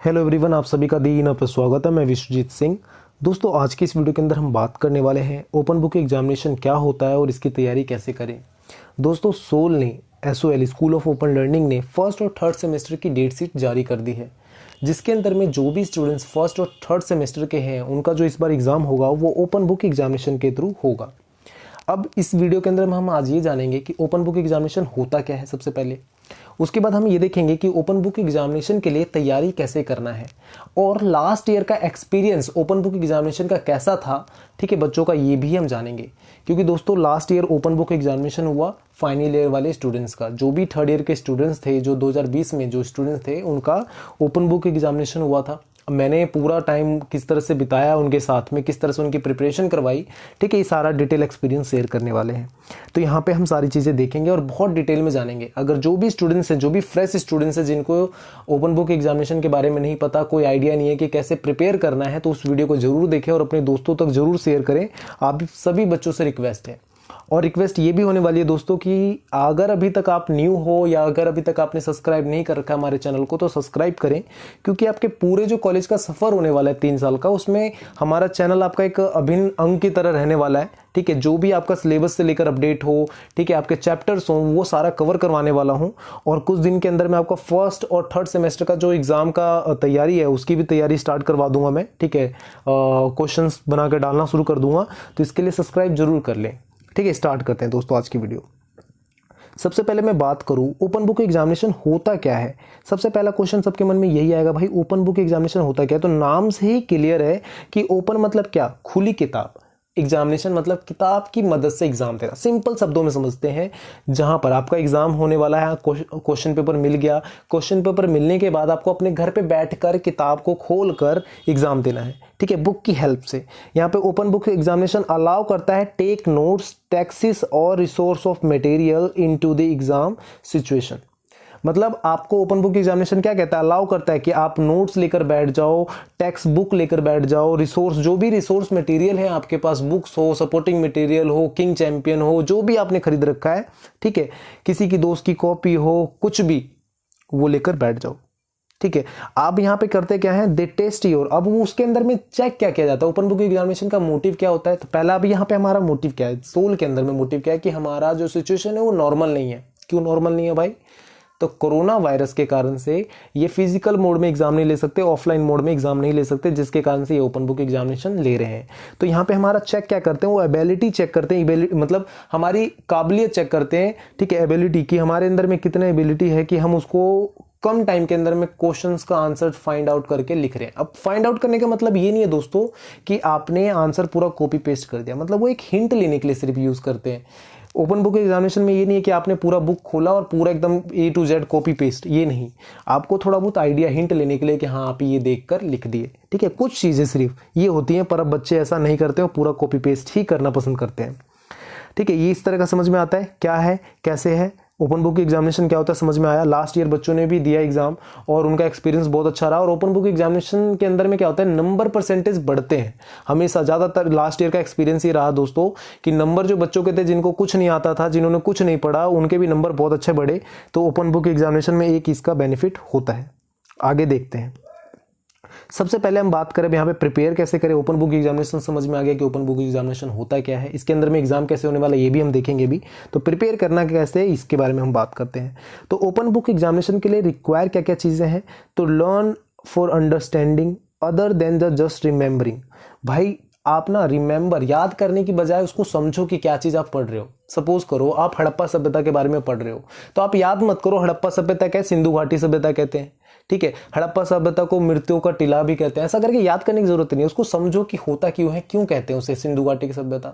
Hello everyone, आप सभी का दीन पर स्वागत है। मैं विश्वजीत सिंह। दोस्तों, आज की इस वीडियो के अंदर हम बात करने वाले हैं ओपन बुक एग्जामिनेशन क्या होता है और इसकी तैयारी कैसे करें। दोस्तों, सोल ने SOL school of open learning ने फर्स्ट और थर्ड सेमेस्टर की डेट शीट जारी कर दी है, जिसके अंदर में जो भी स्टूडेंट्स फर्स्ट और थर्ड सेमेस्टर के हैं उनका जो इस बार एग्ज़ाम होगा वो ओपन बुक एग्जामिनेशन के थ्रू होगा। अब इस वीडियो के अंदर में हम आज ये जानेंगे कि ओपन बुक एग्जामिनेशन होता क्या है सबसे पहले। उसके बाद हम ये देखेंगे कि ओपन बुक एग्जामिनेशन के लिए तैयारी कैसे करना है और लास्ट ईयर का एक्सपीरियंस ओपन बुक एग्जामिनेशन का कैसा था, ठीक है बच्चों का, ये भी हम जानेंगे। क्योंकि दोस्तों, last year open book examination हुआ फाइनल ईयर वाले स्टूडेंट्स का। जो भी थर्ड ईयर के स्टूडेंट्स थे, जो 2020 में जो स्टूडेंट्स थे, उनका ओपन बुक एग्जामिनेशन हुआ था। मैंने पूरा टाइम किस तरह से बिताया उनके साथ में, किस तरह से उनकी प्रिपरेशन करवाई, ठीक है, ये सारा डिटेल एक्सपीरियंस शेयर करने वाले हैं। तो यहाँ पे हम सारी चीज़ें देखेंगे और बहुत डिटेल में जानेंगे। अगर जो भी स्टूडेंट्स हैं, जो भी फ्रेश स्टूडेंट्स हैं, जिनको ओपन बुक एग्जामिनेशन के बारे में नहीं पता, कोई आइडिया नहीं है कि कैसे प्रिपेयर करना है, तो उस वीडियो को जरूर देखें और अपने दोस्तों तक जरूर शेयर करें। आप सभी बच्चों से रिक्वेस्ट है। और रिक्वेस्ट ये भी होने वाली है दोस्तों कि अगर अभी तक आप न्यू हो या अगर अभी तक आपने सब्सक्राइब नहीं कर रखा हमारे चैनल को, तो सब्सक्राइब करें। क्योंकि आपके पूरे जो कॉलेज का सफ़र होने वाला है 3 साल का, उसमें हमारा चैनल आपका एक अभिन्न अंग की तरह रहने वाला है। ठीक है, जो भी आपका सिलेबस से लेकर अपडेट हो, ठीक है, आपके चैप्टर्स हो, वो सारा कवर करवाने वाला हूं। और कुछ दिन के अंदर मैं आपका फर्स्ट और थर्ड सेमेस्टर का जो एग्जाम का तैयारी है उसकी भी तैयारी स्टार्ट करवा दूंगा मैं। ठीक है, क्वेश्चंस बना कर डालना शुरू कर दूंगा, तो इसके लिए सब्सक्राइब जरूर कर लें। ठीक है, स्टार्ट करते हैं दोस्तों आज की वीडियो। सबसे पहले मैं बात करूं ओपन बुक एग्जामिनेशन होता क्या है। सबसे पहला क्वेश्चन सबके मन में यही आएगा, भाई ओपन बुक एग्जामिनेशन होता क्या है। तो नाम से ही क्लियर है कि ओपन मतलब क्या, खुली किताब। एग्जामिनेशन मतलब किताब की मदद से एग्जाम देना, सिंपल शब्दों में समझते हैं। जहां पर आपका एग्जाम होने वाला है, क्वेश्चन पेपर मिल गया, क्वेश्चन पेपर मिलने के बाद आपको अपने घर पे बैठकर किताब को खोलकर एग्जाम देना है। ठीक है, बुक की हेल्प से। यहाँ पे ओपन बुक एग्जामिनेशन अलाउ करता है टेक नोट्स, टेक्सिस और resource of material into the exam situation. मतलब आपको ओपन बुक एग्जामिनेशन क्या कहता है, अलाउ करता है कि आप नोट्स लेकर बैठ जाओ, टेक्स्ट बुक लेकर बैठ जाओ, रिसोर्स, जो भी रिसोर्स मटेरियल है आपके पास, बुक्स हो, सपोर्टिंग मटेरियल हो, किंग चैंपियन हो, जो भी आपने खरीद रखा है, ठीक है, किसी की दोस्त की कॉपी हो, कुछ भी, वो लेकर बैठ जाओ। ठीक है, आप यहाँ पे करते क्या है, दे टेस्ट योर। अब वो उसके अंदर में चेक क्या किया जाता है, ओपन बुक एग्जामिनेशन का मोटिव क्या होता है। तो पहला अभी यहाँ पे हमारा मोटिव क्या है, सोल के अंदर में मोटिव क्या है कि हमारा जो सिचुएशन है वो नॉर्मल नहीं है। क्यों नॉर्मल नहीं है भाई? तो कोरोना वायरस के कारण से ये फिजिकल मोड में एग्जाम नहीं ले सकते, ऑफलाइन मोड में एग्जाम नहीं ले सकते, जिसके कारण से ये ओपन बुक एग्जामिनेशन ले रहे हैं। तो यहाँ पे हमारा चेक क्या करते हैं, वो एबिलिटी चेक करते हैं, मतलब हमारी काबिलियत चेक करते हैं। ठीक है, एबिलिटी की, हमारे अंदर में कितने एबिलिटी है कि हम उसको कम टाइम के अंदर में क्वेश्चंस का आंसर फाइंड आउट करके लिख रहे हैं। अब फाइंड आउट करने का मतलब ये नहीं है दोस्तों कि आपने आंसर पूरा कॉपी पेस्ट कर दिया, मतलब वो एक हिंट लेने के लिए सिर्फ यूज करते हैं। ओपन बुक एग्जामिनेशन में ये नहीं है कि आपने पूरा बुक खोला और पूरा एकदम A to Z copy paste, ये नहीं। आपको थोड़ा बहुत आइडिया, हिंट लेने के लिए कि हाँ आप ये देखकर लिख दिए। ठीक है, कुछ चीजें सिर्फ ये होती हैं, पर अब बच्चे ऐसा नहीं करते हो, पूरा कॉपी पेस्ट ही करना पसंद करते हैं। ठीक है, ये इस तरह का समझ में आता है क्या है, कैसे है ओपन बुक एग्जामिनेशन क्या होता है, समझ में आया। लास्ट ईयर बच्चों ने भी दिया एग्जाम और उनका एक्सपीरियंस बहुत अच्छा रहा। और ओपन बुक एग्जामिनेशन के अंदर में क्या होता है, नंबर परसेंटेज बढ़ते हैं हमेशा। ज्यादातर लास्ट ईयर का एक्सपीरियंस ये रहा दोस्तों कि नंबर जो बच्चों के थे, जिनको कुछ नहीं आता था, जिन्होंने कुछ नहीं पढ़ा, उनके भी नंबर बहुत अच्छे बढ़े। तो ओपन बुक एग्जामिनेशन में एक इसका बेनिफिट होता है। आगे देखते हैं। सबसे पहले हम बात करें यहाँ पे प्रिपेयर कैसे करें ओपन बुक एग्जामिनेशन। समझ में आ गया कि ओपन बुक एग्जामिनेशन होता क्या है, इसके अंदर में एग्जाम कैसे होने वाला है, ये भी हम देखेंगे भी। तो प्रिपेयर करना कैसे है, इसके बारे में हम बात करते हैं। तो ओपन बुक एग्जामिनेशन के लिए रिक्वायर क्या क्या चीजें हैं, तो learn for understanding other than the just remembering. भाई आप ना रिमेंबर, याद करने की बजाय उसको समझो कि क्या चीज आप पढ़ रहे हो। सपोज करो आप हड़प्पा सभ्यता के बारे में पढ़ रहे हो, तो आप याद मत करो हड़प्पा सभ्यता क्या है, सिंधु घाटी सभ्यता कहते हैं। ठीक है, हड़प्पा सभ्यता को मृत्यु का टीला भी कहते हैं। ऐसा करके याद करने की जरूरत नहीं है, उसको समझो कि होता क्यों है, क्यों कहते हैं उसे सिंधु घाटी की सभ्यता।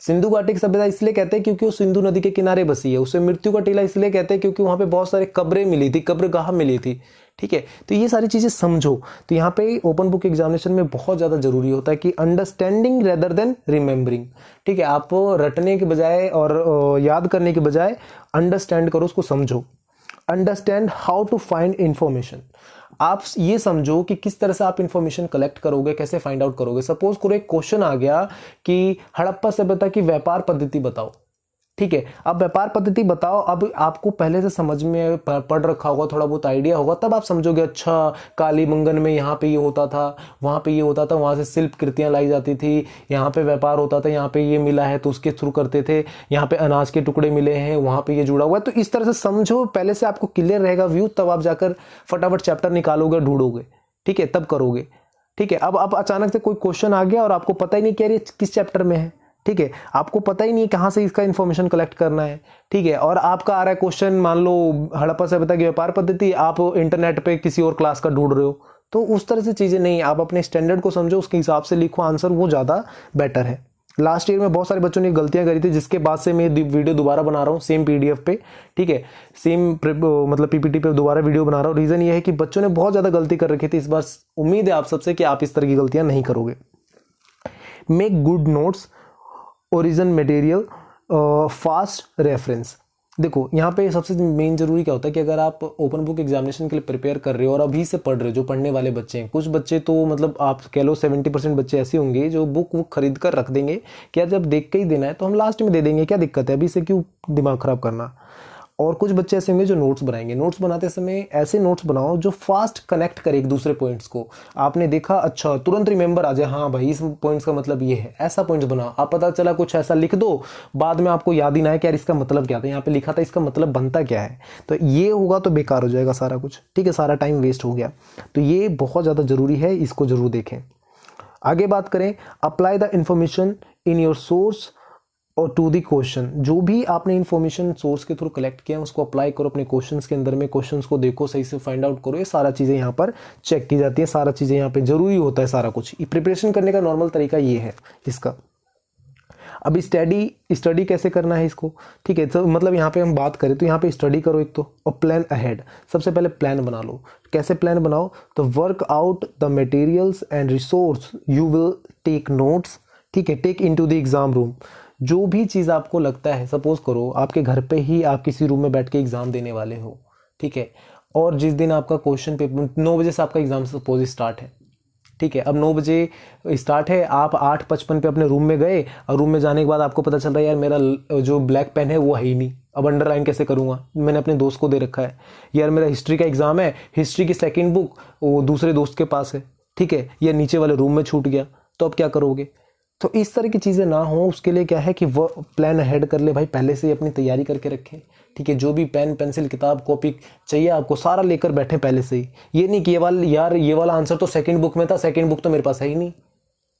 सिंधु घाटी की सभ्यता इसलिए कहते हैं क्योंकि वो सिंधु नदी के किनारे बसी है। उसे मृत्यु का टीला इसलिए कहते हैं क्योंकि वहां पे बहुत सारे कब्रें मिली थी, कब्रगाह मिली थी। ठीक है, तो ये सारी चीजें समझो। तो यहाँ पे ओपन बुक एग्जामिनेशन में बहुत ज्यादा जरूरी होता है कि अंडरस्टैंडिंग रेदर देन रिमेंबरिंग। ठीक है, आप रटने के बजाय और याद करने के बजाय अंडरस्टैंड करो, उसको समझो। Understand how to find information. आप ये समझो कि किस तरह से आप इंफॉर्मेशन कलेक्ट करोगे, कैसे फाइंड आउट करोगे। सपोज करो एक क्वेश्चन आ गया कि हड़प्पा सभ्यता की व्यापार पद्धति बताओ। ठीक है। अब व्यापार पद्धति बताओ, अब आपको पहले से समझ में पढ़ रखा होगा, थोड़ा बहुत आइडिया होगा, तब आप समझोगे अच्छा कालीबंगन में यहाँ पे ये होता था, वहाँ पे ये होता था, वहाँ से शिल्प कृतियाँ लाई जाती थी, यहाँ पे व्यापार होता था, यहाँ पे ये मिला है तो उसके थ्रू करते थे, यहाँ पे अनाज के टुकड़े मिले हैं, वहाँ पे ये जुड़ा हुआ है। तो इस तरह से समझो, पहले से आपको क्लियर रहेगा व्यू, तब आप जाकर फटाफट चैप्टर निकालोगे, ढूंढोगे, ठीक है, तब करोगे। ठीक है। अब अचानक से कोई क्वेश्चन आ गया और आपको पता ही नहीं कि यार ये किस चैप्टर में है, ठीक है, आपको पता ही नहीं है कहाँ से इसका इन्फॉर्मेशन कलेक्ट करना है, ठीक है, और आपका आ रहा है क्वेश्चन, मान लो हड़प्पा सभ्यता की व्यापार पद्धति, आप इंटरनेट पे किसी और क्लास का ढूंढ रहे हो, तो उस तरह से चीजें नहीं, आप अपने स्टैंडर्ड को समझो, उसके हिसाब से लिखो आंसर, वो ज्यादा बेटर है। लास्ट ईयर में बहुत सारे बच्चों ने गलतियां करी थी, जिसके बाद से मैं वीडियो दोबारा बना रहा हूँ सेम पीडीएफ पे, ठीक है, सेम मतलब पीपीटी पे दोबारा वीडियो बना रहा हूँ। रीजन ये है कि बच्चों ने बहुत ज्यादा गलती कर रखी थी, इस बार उम्मीद है आप सबसे कि आप इस तरह की गलतियां नहीं करोगे। Make good notes, origin material, fast reference. देखो यहाँ पे सबसे मेन जरूरी क्या होता है कि अगर आप ओपन बुक एग्जामिनेशन के लिए प्रिपेयर कर रहे हो और अभी से पढ़ रहे हो, जो पढ़ने वाले बच्चे हैं, कुछ बच्चे तो मतलब आप कह लो 70% बच्चे ऐसे होंगे जो बुक खरीद कर रख देंगे कि यार जब देख के ही देना है तो हम लास्ट में दे देंगे, क्या दिक्कत है, अभी से क्यों दिमाग खराब करना। और कुछ बच्चे ऐसे होंगे जो नोट्स बनाएंगे। नोट्स बनाते समय ऐसे नोट्स बनाओ जो फास्ट कनेक्ट करे एक दूसरे पॉइंट्स को। आपने देखा, अच्छा तुरंत रिमेंबर आ जाए, हाँ भाई इस पॉइंट्स का मतलब ये है, ऐसा पॉइंट्स बनाओ। आप पता चला कुछ ऐसा लिख दो, बाद में आपको याद ही ना है कि यार इसका मतलब क्या था, यहाँ पे लिखा था, इसका मतलब बनता क्या है, तो ये होगा तो बेकार हो जाएगा सारा कुछ, ठीक है, सारा टाइम वेस्ट हो गया। तो ये बहुत ज़्यादा जरूरी है, इसको जरूर देखें। आगे बात करें, apply the information in your source और टू दी क्वेश्चन। जो भी आपने इन्फॉर्मेशन सोर्स के थ्रू कलेक्ट किया है उसको अप्लाई करो अपने क्वेश्चंस के अंदर में, क्वेश्चंस को देखो, सही से फाइंड आउट करो। ये सारा चीज़ें यहाँ पर चेक की जाती है, सारा चीज़ें यहाँ पे जरूरी होता है, सारा कुछ प्रिपरेशन करने का नॉर्मल तरीका ये है इसका। अब स्टडी कैसे करना है इसको, ठीक है, तो मतलब यहाँ पे हम बात करें तो यहाँ पे स्टडी करो एक तो, और प्लान अहेड। सबसे पहले प्लान बना लो। कैसे प्लान बनाओ, तो work out the materials and resource you will take notes, ठीक है, take into the exam room. जो भी चीज़ आपको लगता है, सपोज करो आपके घर पे ही आप किसी रूम में बैठ के एग्जाम देने वाले हो, ठीक है, और जिस दिन आपका क्वेश्चन पेपर 9 बजे से आपका एग्जाम सपोज स्टार्ट है, ठीक है, अब 9 बजे स्टार्ट है, आप 8:55 पे अपने रूम में गए, और रूम में जाने के बाद आपको पता चल रहा है यार मेरा जो ब्लैक पेन है वो है ही नहीं, अब अंडरलाइन कैसे करूंगा, मैंने अपने दोस्त को दे रखा है, यार मेरा हिस्ट्री का एग्जाम है, हिस्ट्री की सेकंड बुक वो दूसरे दोस्त के पास है, ठीक है, या नीचे वाले रूम में छूट गया, तो अब क्या करोगे। तो इस तरह की चीज़ें ना हो, उसके लिए क्या है कि वो प्लान अहेड कर ले भाई, पहले से ही अपनी तैयारी करके रखें, ठीक है, जो भी पेन पेंसिल किताब कॉपी चाहिए आपको सारा लेकर बैठे पहले से ही। ये नहीं कि ये वाला आंसर तो सेकंड बुक में था, सेकंड बुक तो मेरे पास है ही नहीं,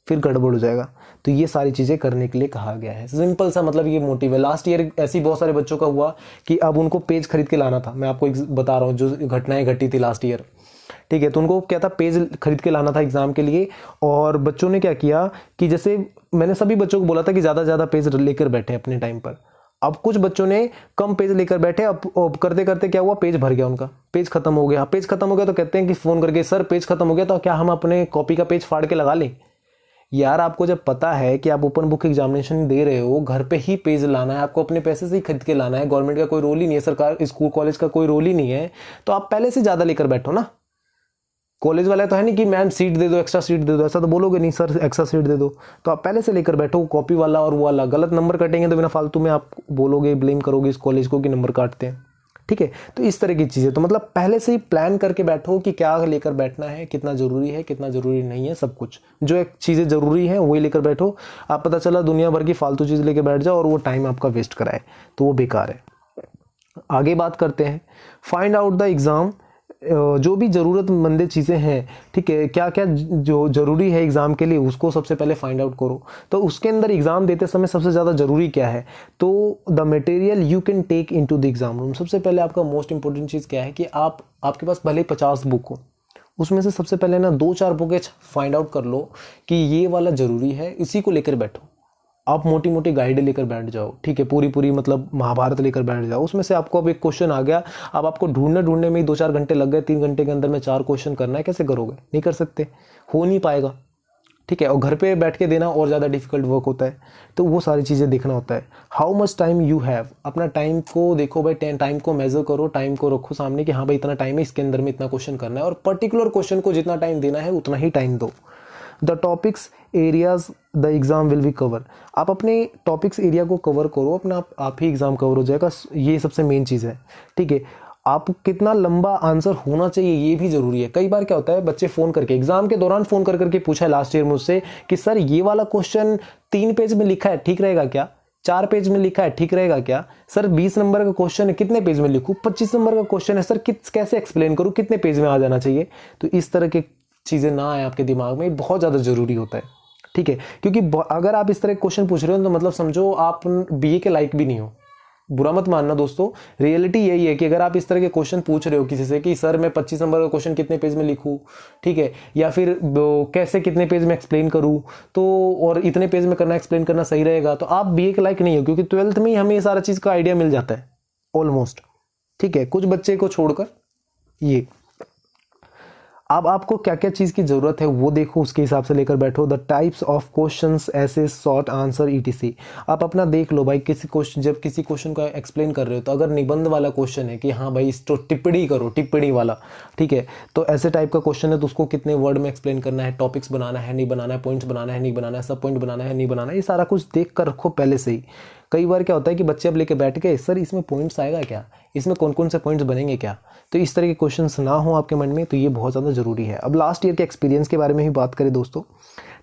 फिर गड़बड़ हो जाएगा। तो ये सारी चीज़ें करने के लिए कहा गया है, सिंपल सा मतलब ये मोटिव है। लास्ट ईयर ऐसी बहुत सारे बच्चों का हुआ कि अब उनको पेज खरीद के लाना था, मैं आपको बता रहा हूँ जो घटनाएं घटी थी लास्ट ईयर, ठीक है, तो उनको क्या था, पेज खरीद के लाना था एग्जाम के लिए, और बच्चों ने क्या किया कि जैसे मैंने सभी बच्चों को बोला था कि ज़्यादा ज़्यादा पेज लेकर बैठे अपने टाइम पर। अब कुछ बच्चों ने कम पेज लेकर बैठे, अब करते करते क्या हुआ, पेज भर गया उनका, पेज खत्म हो गया। पेज खत्म हो गया तो कहते हैं कि फ़ोन करके, सर पेज खत्म हो गया तो क्या हम अपने कॉपी का पेज फाड़ के लगा लें। यार आपको जब पता है कि आप ओपन बुक एग्जामिनेशन दे रहे हो, घर पे ही पेज लाना है, आपको अपने पैसे से ही खरीद के लाना है, गवर्नमेंट का कोई रोल ही नहीं है, सरकार स्कूल कॉलेज का कोई रोल ही नहीं है, तो आप पहले से ज़्यादा लेकर बैठो ना। कॉलेज वाला तो है नहीं कि मैम सीट दे दो, एक्स्ट्रा सीट दे दो, ऐसा तो बोलोगे नहीं, सर एक्स्ट्रा सीट दे दो, तो आप पहले से लेकर बैठो, कॉपी वाला और वो वाला। गलत नंबर कटेंगे तो बिना फालतू में आप बोलोगे, ब्लेम करोगे इस कॉलेज को कि नंबर काटते हैं, ठीक है। तो इस तरह की चीज़ें, तो मतलब पहले से ही प्लान करके बैठो कि क्या लेकर बैठना है, कितना जरूरी है, कितना जरूरी नहीं है, सब कुछ जो एक चीज़ें जरूरी है वही लेकर बैठो। आप पता चला दुनिया भर की फालतू चीज़ लेकर बैठ जाओ और वो टाइम आपका वेस्ट कराए, तो वो बेकार है। आगे बात करते हैं, फाइंड आउट द एग्ज़ाम, जो भी ज़रूरतमंद चीज़ें हैं, ठीक है, क्या क्या जो ज़रूरी है एग्ज़ाम के लिए उसको सबसे पहले फाइंड आउट करो। तो उसके अंदर एग्ज़ाम देते समय सबसे ज़्यादा ज़रूरी क्या है, तो the material you can take into the exam room. सबसे पहले आपका मोस्ट इंपॉर्टेंट चीज़ क्या है कि आपके पास भले 50 बुक हो, उसमें से सबसे पहले ना 2-4 बुकें फाइंड आउट कर लो कि ये वाला ज़रूरी है, इसी को लेकर बैठो। आप मोटी मोटी गाइडें लेकर बैठ जाओ, ठीक है, पूरी मतलब महाभारत लेकर बैठ जाओ, उसमें से आपको अब एक क्वेश्चन आ गया, अब आपको ढूंढने में ही 2-4 घंटे लग गए, 3 घंटे के अंदर में 4 क्वेश्चन करना है, कैसे करोगे, नहीं कर सकते, हो नहीं पाएगा, ठीक है। और घर पे बैठ के देना और ज़्यादा डिफिकल्ट वर्क होता है, तो वो सारी चीज़ें देखना होता है। How much time you have, अपना टाइम को देखो भाई, टाइम को मेजर करो, टाइम को रखो सामने कि हाँ भाई इतना टाइम है, इसके अंदर में इतना क्वेश्चन करना है, और पर्टिकुलर क्वेश्चन को जितना टाइम देना है उतना ही टाइम दो। The topics areas the exam will be cover. आप अपने टॉपिक्स एरिया को कवर करो, अपना आप ही एग्जाम कवर हो जाएगा, ये सबसे मेन चीज़ है। ठीक है, आप कितना लंबा आंसर होना चाहिए ये भी जरूरी है। कई बार क्या होता है, बच्चे फोन करके एग्जाम के दौरान फोन कर करके पूछा है लास्ट ईयर मुझसे कि सर ये वाला क्वेश्चन 3 पेज में लिखा है, ठीक रहेगा क्या? 4 पेज में लिखा है, ठीक रहेगा क्या? सर 20 नंबर का क्वेश्चन है, कितने पेज में लिखूं? 25 नंबर का क्वेश्चन है सर, कैसे एक्सप्लेन करूं, कितने पेज में आ जाना चाहिए? तो इस तरह की चीजें ना आए आपके दिमाग में, बहुत ज्यादा जरूरी होता है। ठीक है, क्योंकि अगर आप इस तरह क्वेश्चन पूछ रहे हो तो मतलब समझो आप बीए के लायक भी नहीं हो। बुरा मत मानना दोस्तों, रियलिटी यही है कि अगर आप इस तरह के क्वेश्चन पूछ रहे हो किसी से कि सर मैं 25 नंबर का क्वेश्चन कितने पेज में लिखूं, ठीक है, या फिर कैसे कितने पेज में एक्सप्लेन करूं, तो और इतने पेज में करना एक्सप्लेन करना सही रहेगा, तो आप बीए के लायक नहीं हो, क्योंकि 12th में ही हमें ये सारा चीज का आइडिया मिल जाता है ऑलमोस्ट। ठीक है, कुछ बच्चे को छोड़कर। ये अब आपको क्या क्या चीज की जरूरत है वो देखो, उसके हिसाब से लेकर बैठो। द टाइप्स ऑफ क्वेश्चंस, ऐसे शॉर्ट आंसर ईटीसी। आप अपना देख लो भाई, किसी क्वेश्चन जब किसी क्वेश्चन का एक्सप्लेन कर रहे हो तो अगर निबंध वाला क्वेश्चन है कि हाँ भाई इस तो टिप्पणी करो, टिप्पणी वाला, ठीक है, तो ऐसे टाइप का क्वेश्चन है तो उसको कितने वर्ड में एक्सप्लेन करना है, टॉपिक्स बनाना है नहीं बनाना है, पॉइंट्स बनाना है नहीं बनाना है, सब पॉइंट बनाना है नहीं बनाना है, ये सारा कुछ देख कर रखो पहले से ही। कई बार क्या होता है कि बच्चे अब लेके बैठ गए, सर इसमें पॉइंट्स आएगा क्या, इसमें कौन कौन से पॉइंट्स बनेंगे क्या, तो इस तरह के क्वेश्चंस ना हो आपके मन में, तो ये बहुत ज़्यादा जरूरी है। अब लास्ट ईयर के एक्सपीरियंस के बारे में ही बात करें दोस्तों।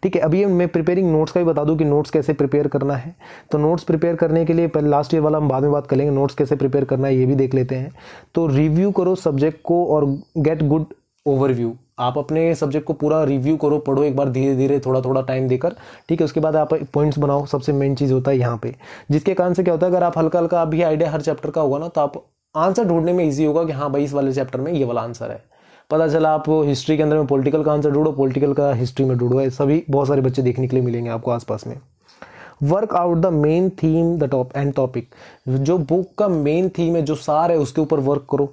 ठीक है, अभी मैं प्रिपेयरिंग नोट्स का भी बता दूं कि नोट्स कैसे प्रिपेयर करना है। तो नोट्स प्रिपेयर करने के लिए पहले लास्ट ईयर वाला हम बाद में बात कर लेंगे, नोट्स कैसे प्रिपेयर करना है ये भी देख लेते हैं। तो रिव्यू करो सब्जेक्ट को और गेट गुड ओवरव्यू। आप अपने सब्जेक्ट को पूरा रिव्यू करो, पढ़ो एक बार धीरे धीरे थोड़ा थोड़ा टाइम देकर, ठीक है, उसके बाद आप पॉइंट्स बनाओ, सबसे मेन चीज़ होता है यहाँ पे, जिसके कारण से क्या होता है अगर आप हल्का हल्का अभी आइडिया हर चैप्टर का होगा ना तो आप आंसर ढूंढने में ईजी होगा कि हाँ भाई इस वाले चैप्टर में ये वाला आंसर है। पता चला आप हिस्ट्री के अंदर में पॉलिटिकल का आंसर ढूंढो, पॉलिटिकल का हिस्ट्री में ढूंढो, ऐसा भी बहुत सारे बच्चे देखने के लिए मिलेंगे आपको आसपास में। Work out the main theme the top and topic. जो बुक का मेन थीम है, जो सार है, उसके ऊपर वर्क करो।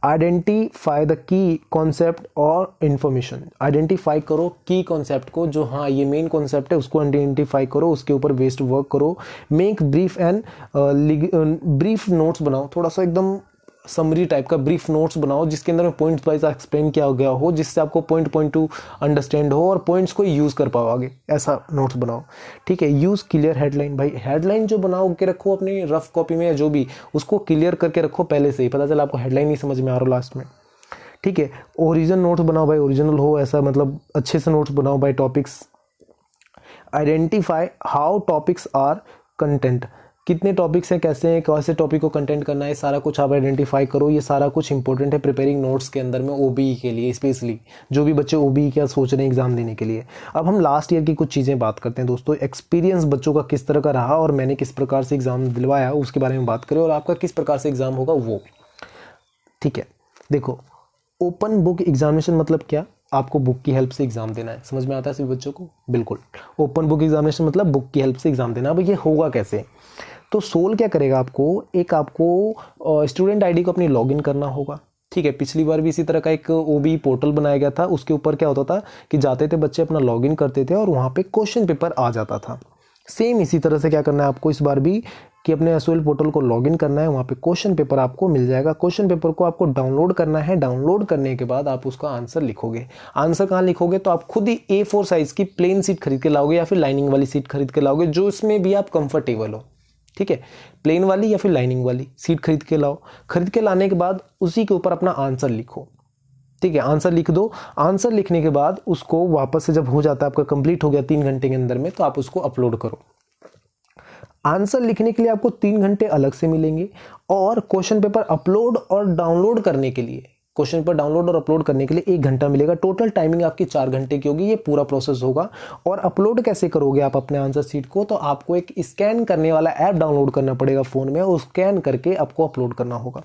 आइडेंटिफाई द की कॉन्सेप्ट और इंफॉर्मेशन। आइडेंटिफाई करो की कॉन्सेप्ट को, जो हाँ ये मेन कॉन्सेप्ट है उसको आइडेंटिफाई करो, उसके ऊपर बेस्ड वर्क करो। Make brief and brief notes बनाओ, थोड़ा सा एकदम समरी टाइप का ब्रीफ नोट्स बनाओ जिसके अंदर में पॉइंट वाइज एक्सप्लेन किया गया हो, जिससे आपको पॉइंट टू अंडरस्टैंड हो और पॉइंट्स को यूज कर पाओ आगे, ऐसा नोट्स बनाओ। ठीक है, यूज क्लियर हेडलाइन। भाई हेडलाइन जो बनाओ के रखो अपनी रफ कॉपी में या जो भी, उसको क्लियर करके रखो पहले से ही, पता चला आपको हेडलाइन नहीं समझ में आ रहा लास्ट में। ठीक है, ओरिजिनल नोट्स बनाओ भाई, ओरिजिनल हो ऐसा, मतलब अच्छे से नोट्स बनाओ भाई। Topics identify how topics are content. कितने टॉपिक्स हैं, कैसे हैं, कैसे टॉपिक को कंटेंट करना है, सारा कुछ आप आइडेंटिफाई करो। ये सारा कुछ इंपॉर्टेंट है प्रिपेयरिंग नोट्स के अंदर में ओबीई के लिए, स्पेशली जो भी बच्चे ओबीई का सोच रहे हैं एग्जाम देने के लिए। अब हम लास्ट ईयर की कुछ चीज़ें बात करते हैं दोस्तों, एक्सपीरियंस बच्चों का किस तरह का रहा और मैंने किस प्रकार से एग्जाम दिलवाया उसके बारे में बात करें, और आपका किस प्रकार से एग्जाम होगा वो। ठीक है, देखो ओपन बुक एग्जामिनेशन मतलब क्या, आपको बुक की हेल्प से एग्जाम देना है। समझ में आता है सभी बच्चों को? बिल्कुल, ओपन बुक एग्जामिनेशन मतलब बुक की हेल्प से एग्जाम देना। अब ये होगा कैसे, तो सोल क्या करेगा, आपको स्टूडेंट आईडी को अपनी लॉगिन करना होगा। ठीक है, पिछली बार भी इसी तरह का एक ओबी पोर्टल बनाया गया था, उसके ऊपर क्या होता था कि जाते थे बच्चे अपना लॉगिन करते थे और वहाँ पे क्वेश्चन पेपर आ जाता था। सेम इसी तरह से क्या करना है आपको इस बार भी कि अपने एसओएल पोर्टल को लॉगिन करना है, वहाँ पे क्वेश्चन पेपर आपको मिल जाएगा। क्वेश्चन पेपर को आपको डाउनलोड करना है, डाउनलोड करने के बाद आप उसका आंसर लिखोगे। आंसर कहाँ लिखोगे, तो आप खुद ही A4 साइज की प्लेन सीट खरीद के लाओगे या फिर लाइनिंग वाली सीट खरीद के लाओगे, जो इसमें भी आप कंफर्टेबल हो। ठीक है, प्लेन वाली या फिर लाइनिंग वाली सीट खरीद के लाओ। खरीद के लाने के बाद उसी के ऊपर अपना आंसर लिखो। ठीक है, आंसर लिख दो। आंसर लिखने के बाद उसको वापस से जब हो जाता है आपका कंप्लीट हो गया 3 घंटे के अंदर में, तो आप उसको अपलोड करो। आंसर लिखने के लिए आपको 3 घंटे अलग से मिलेंगे और क्वेश्चन पेपर अपलोड और डाउनलोड करने के लिए, क्वेश्चन पेपर डाउनलोड और अपलोड करने के लिए 1 घंटा मिलेगा। टोटल टाइमिंग आपकी 4 घंटे की होगी। ये पूरा प्रोसेस होगा। और अपलोड कैसे करोगे आप अपने आंसर शीट को, तो आपको एक स्कैन करने वाला ऐप डाउनलोड करना पड़ेगा फोन में, और स्कैन करके आपको अपलोड करना होगा।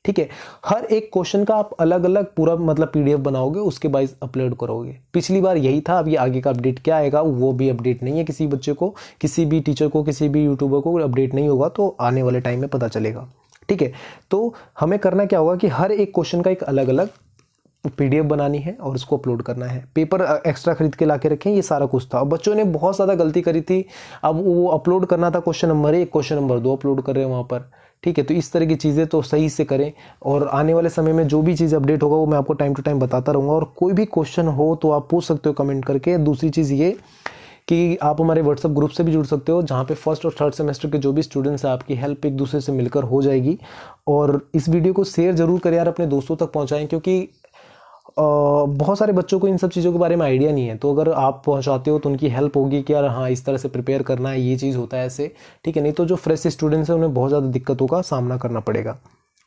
ठीक है, हर एक क्वेश्चन का आप अलग अलग पूरा मतलब पीडीएफ बनाओगे, उसके बाद अपलोड करोगे। पिछली बार यही था, अब ये आगे का अपडेट क्या आएगा वो भी अपडेट नहीं है। किसी बच्चे को, किसी भी टीचर को, किसी भी यूट्यूबर को अपडेट नहीं होगा, तो आने वाले टाइम में पता चलेगा। ठीक है, तो हमें करना क्या होगा कि हर एक क्वेश्चन का एक अलग अलग PDF बनानी है और उसको अपलोड करना है। पेपर एक्स्ट्रा खरीद के ला के रखें, ये सारा कुछ था। अब बच्चों ने बहुत ज़्यादा गलती करी थी। अब वो अपलोड करना था question number 1, question number 2 upload कर रहे हैं वहाँ पर। ठीक है, तो इस तरह की चीज़ें तो सही से करें, और आने वाले समय में जो भी चीज़ अपडेट होगा वो मैं आपको टाइम टू टाइम बताता रहूँगा। और कोई भी क्वेश्चन हो तो आप पूछ सकते हो कमेंट करके। दूसरी चीज़ ये कि आप हमारे व्हाट्सएप ग्रुप से भी जुड़ सकते हो, जहाँ पे फर्स्ट और थर्ड सेमेस्टर के जो भी स्टूडेंट्स हैं, आपकी हेल्प एक दूसरे से मिलकर हो जाएगी। और इस वीडियो को शेयर जरूर करें यार, अपने दोस्तों तक पहुँचाएं, क्योंकि बहुत सारे बच्चों को इन सब चीज़ों के बारे में आइडिया नहीं है। तो अगर आप पहुंचाते हो तो उनकी हेल्प होगी कि यार हाँ, इस तरह से प्रिपेयर करना है, ये चीज़ होता है ऐसे। ठीक है, नहीं तो जो फ्रेश स्टूडेंट्स हैं उन्हें बहुत ज़्यादा दिक्कतों का सामना करना पड़ेगा।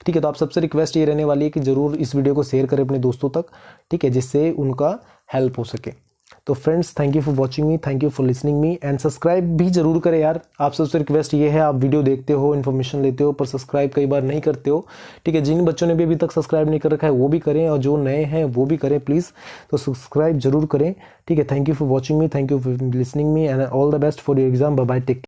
ठीक है, तो आप सबसे रिक्वेस्ट ये रहने वाली है कि ज़रूर इस वीडियो को शेयर करें अपने दोस्तों तक, ठीक है, जिससे उनका हेल्प हो सके। तो friends, thank you for watching me, thank you for listening me, and subscribe भी जरूर करें यार। आप सबसे रिक्वेस्ट ये है, आप वीडियो देखते हो, इन्फॉर्मेशन लेते हो, पर सब्सक्राइब कई बार नहीं करते हो। ठीक है, जिन बच्चों ने भी अभी तक सब्सक्राइब नहीं कर रखा है वो भी करें, और जो नए हैं वो भी करें प्लीज़। तो सब्सक्राइब जरूर करें। ठीक है, thank you for watching me, thank you for listening me, and all the best for your exam. Bye bye, take.